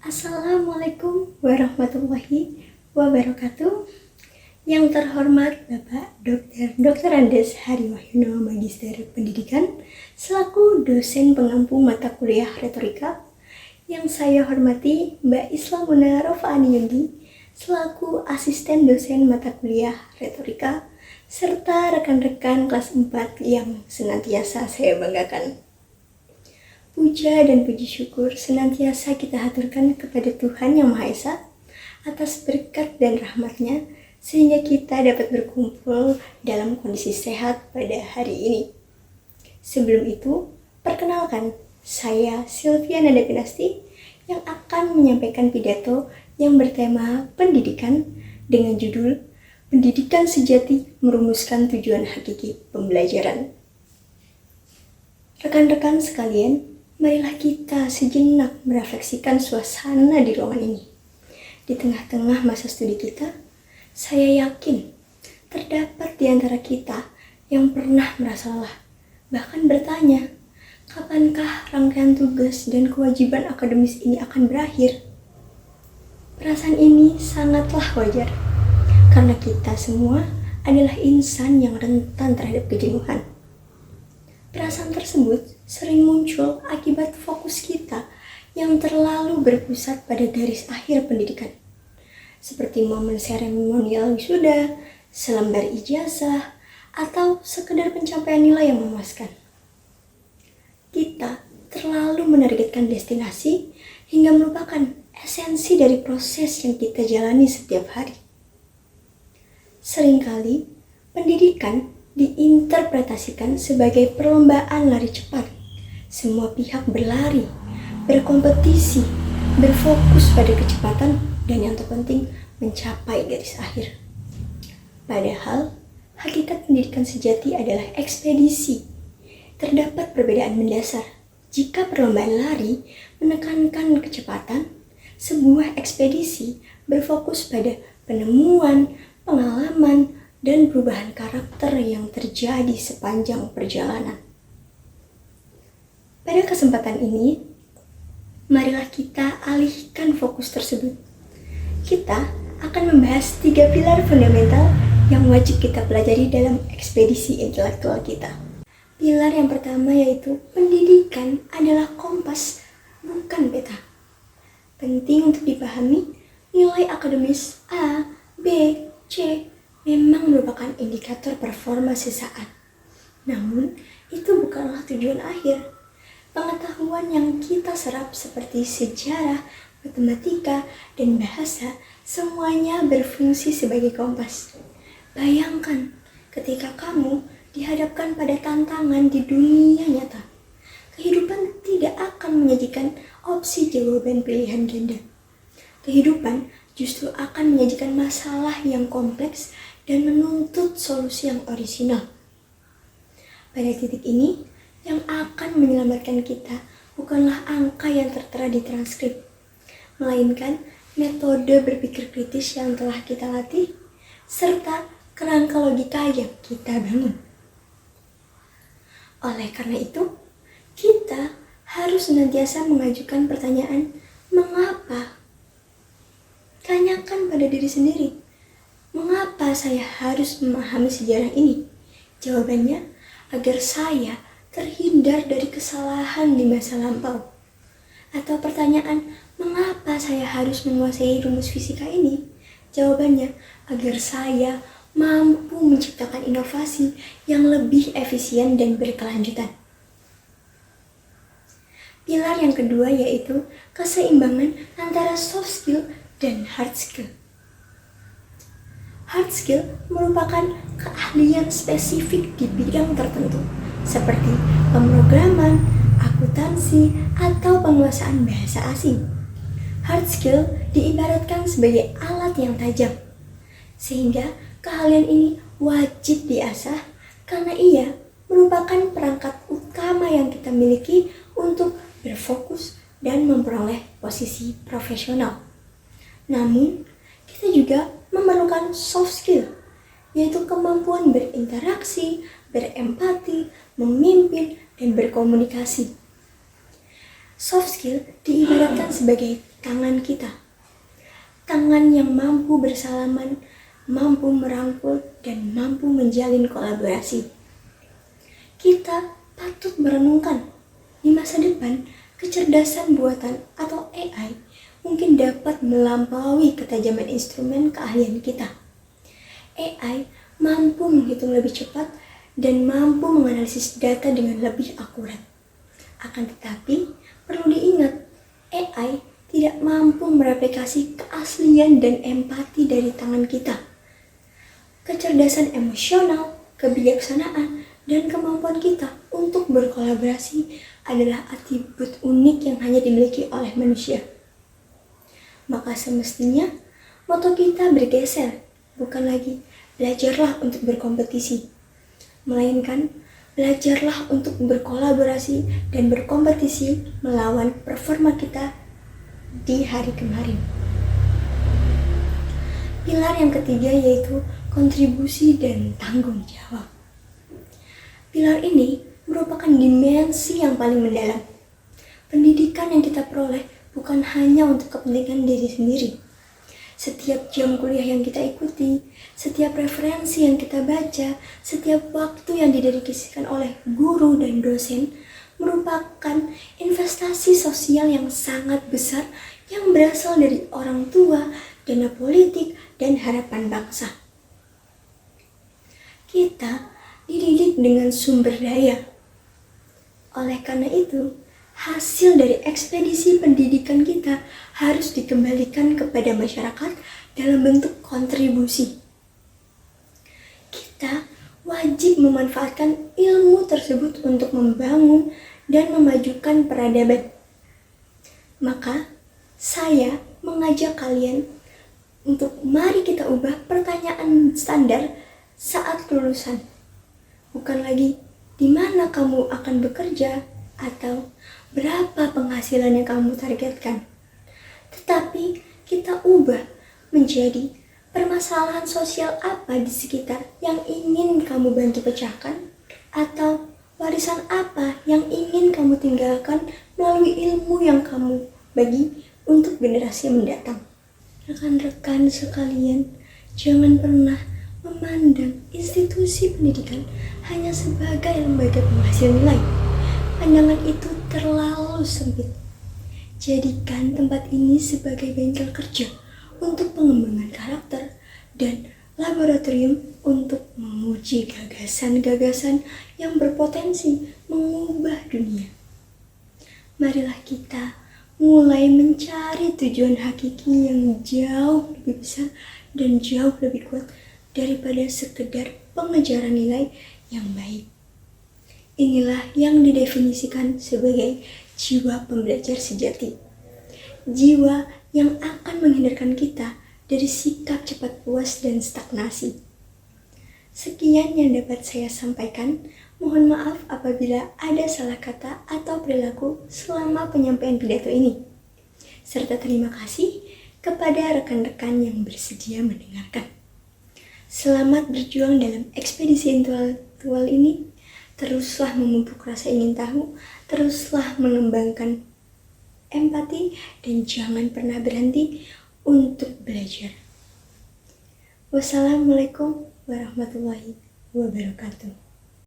Assalamualaikum warahmatullahi wabarakatuh. Yang terhormat Bapak Dr. Andes Hari Wahyono, Magister Pendidikan, selaku dosen pengampu mata kuliah retorika. Yang saya hormati Mbak Islamuna Rofaani Yundi, selaku asisten dosen mata kuliah retorika, serta rekan-rekan kelas 4 yang senantiasa saya banggakan. Puja dan puji syukur senantiasa kita haturkan kepada Tuhan Yang Maha Esa atas berkat dan rahmat-Nya sehingga kita dapat berkumpul dalam kondisi sehat pada hari ini. Sebelum itu, perkenalkan, saya Sylvia Nanda Pinasti yang akan menyampaikan pidato yang bertema pendidikan dengan judul Pendidikan Sejati Merumuskan Tujuan Hakiki Pembelajaran. Rekan-rekan sekalian, marilah kita sejenak merefleksikan suasana di ruangan ini. Di tengah-tengah masa studi kita, saya yakin terdapat di antara kita yang pernah merasa lelah, bahkan bertanya, kapankah rangkaian tugas dan kewajiban akademis ini akan berakhir? Perasaan ini sangatlah wajar, karena kita semua adalah insan yang rentan terhadap kejenuhan. Perasaan tersebut sering muncul akibat fokus kita yang terlalu berpusat pada garis akhir pendidikan, seperti momen seremonial wisuda, selembar ijazah, atau sekedar pencapaian nilai yang memuaskan. Kita terlalu menargetkan destinasi hingga melupakan esensi dari proses yang kita jalani setiap hari. Seringkali, pendidikan diinterpretasikan sebagai perlombaan lari cepat. Semua pihak berlari, berkompetisi, berfokus pada kecepatan, dan yang terpenting mencapai garis akhir. Padahal, hakikat pendidikan sejati adalah ekspedisi. Terdapat perbedaan mendasar. Jika perlombaan lari menekankan kecepatan, sebuah ekspedisi berfokus pada penemuan, pengalaman, dan perubahan karakter yang terjadi sepanjang perjalanan. Pada kesempatan ini, marilah kita alihkan fokus tersebut. Kita akan membahas 3 pilar fundamental yang wajib kita pelajari dalam ekspedisi intelektual kita. Pilar yang pertama yaitu pendidikan adalah kompas, bukan peta. Penting untuk dipahami, nilai akademis A, B, C memang merupakan indikator performa sesaat. Namun, itu bukanlah tujuan akhir. Pengetahuan yang kita serap seperti sejarah, matematika, dan bahasa semuanya berfungsi sebagai kompas. Bayangkan ketika kamu dihadapkan pada tantangan di dunia nyata. Kehidupan tidak akan menyajikan opsi jawaban pilihan ganda. Kehidupan justru akan menyajikan masalah yang kompleks dan menuntut solusi yang orisinal. Pada titik ini, yang akan menyelamatkan kita bukanlah angka yang tertera di transkrip, melainkan metode berpikir kritis yang telah kita latih, serta kerangka logika yang kita bangun. Oleh karena itu, kita harus senantiasa mengajukan pertanyaan, mengapa? Tanyakan pada diri sendiri, mengapa saya harus memahami sejarah ini? Jawabannya, agar saya terhindar dari kesalahan di masa lampau. Atau pertanyaan, mengapa saya harus menguasai rumus fisika ini? Jawabannya, agar saya mampu menciptakan inovasi yang lebih efisien dan berkelanjutan. Pilar yang kedua yaitu keseimbangan antara soft skill dan hard skill. Hard skill merupakan keahlian spesifik di bidang tertentu, seperti pemrograman, akuntansi, atau penguasaan bahasa asing. Hard skill diibaratkan sebagai alat yang tajam, sehingga keahlian ini wajib diasah karena ia merupakan perangkat utama yang kita miliki untuk berfokus dan memperoleh posisi profesional. Namun, kita juga memerlukan soft skill, yaitu kemampuan berinteraksi, berempati, memimpin, dan berkomunikasi. Soft skill diibaratkan sebagai tangan kita. Tangan yang mampu bersalaman, mampu merangkul, dan mampu menjalin kolaborasi. Kita patut merenungkan, di masa depan, kecerdasan buatan atau AI mungkin dapat melampaui ketajaman instrumen keahlian kita. AI mampu menghitung lebih cepat dan mampu menganalisis data dengan lebih akurat. Akan tetapi, perlu diingat, AI tidak mampu mereplikasi keaslian dan empati dari tangan kita. Kecerdasan emosional, kebijaksanaan, dan kemampuan kita untuk berkolaborasi adalah atribut unik yang hanya dimiliki oleh manusia. Maka semestinya, moto kita bergeser, bukan lagi belajarlah untuk berkompetisi, melainkan belajarlah untuk berkolaborasi dan berkompetisi melawan performa kita di hari kemarin. Pilar yang ketiga yaitu kontribusi dan tanggung jawab. Pilar ini merupakan dimensi yang paling mendalam. Pendidikan yang kita peroleh bukan hanya untuk kepentingan diri sendiri. Setiap jam kuliah yang kita ikuti, setiap referensi yang kita baca, setiap waktu yang didedikasikan oleh guru dan dosen merupakan investasi sosial yang sangat besar yang berasal dari orang tua, dana politik, dan harapan bangsa. Kita dididik dengan sumber daya. Oleh karena itu, hasil dari ekspedisi pendidikan kita harus dikembalikan kepada masyarakat dalam bentuk kontribusi. Kita wajib memanfaatkan ilmu tersebut untuk membangun dan memajukan peradaban. Maka, saya mengajak kalian untuk mari kita ubah pertanyaan standar saat kelulusan. Bukan lagi di mana kamu akan bekerja atau berapa penghasilan yang kamu targetkan. Tetapi kita ubah menjadi permasalahan sosial apa di sekitar yang ingin kamu bantu pecahkan, atau warisan apa yang ingin kamu tinggalkan melalui ilmu yang kamu bagi untuk generasi mendatang. Rekan-rekan sekalian, jangan pernah memandang institusi pendidikan hanya sebagai lembaga penghasil nilai. Pandangan itu terlalu sempit. Jadikan tempat ini sebagai bengkel kerja untuk pengembangan karakter dan laboratorium untuk menguji gagasan-gagasan yang berpotensi mengubah dunia. Marilah kita mulai mencari tujuan hakiki yang jauh lebih besar dan jauh lebih kuat daripada sekedar pengejaran nilai yang baik. Inilah yang didefinisikan sebagai jiwa pembelajar sejati. Jiwa yang akan menghindarkan kita dari sikap cepat puas dan stagnasi. Sekian yang dapat saya sampaikan. Mohon maaf apabila ada salah kata atau perilaku selama penyampaian pidato ini. Serta terima kasih kepada rekan-rekan yang bersedia mendengarkan. Selamat berjuang dalam ekspedisi intelektual ini. Teruslah memupuk rasa ingin tahu, teruslah mengembangkan empati, dan jangan pernah berhenti untuk belajar. Wassalamualaikum warahmatullahi wabarakatuh.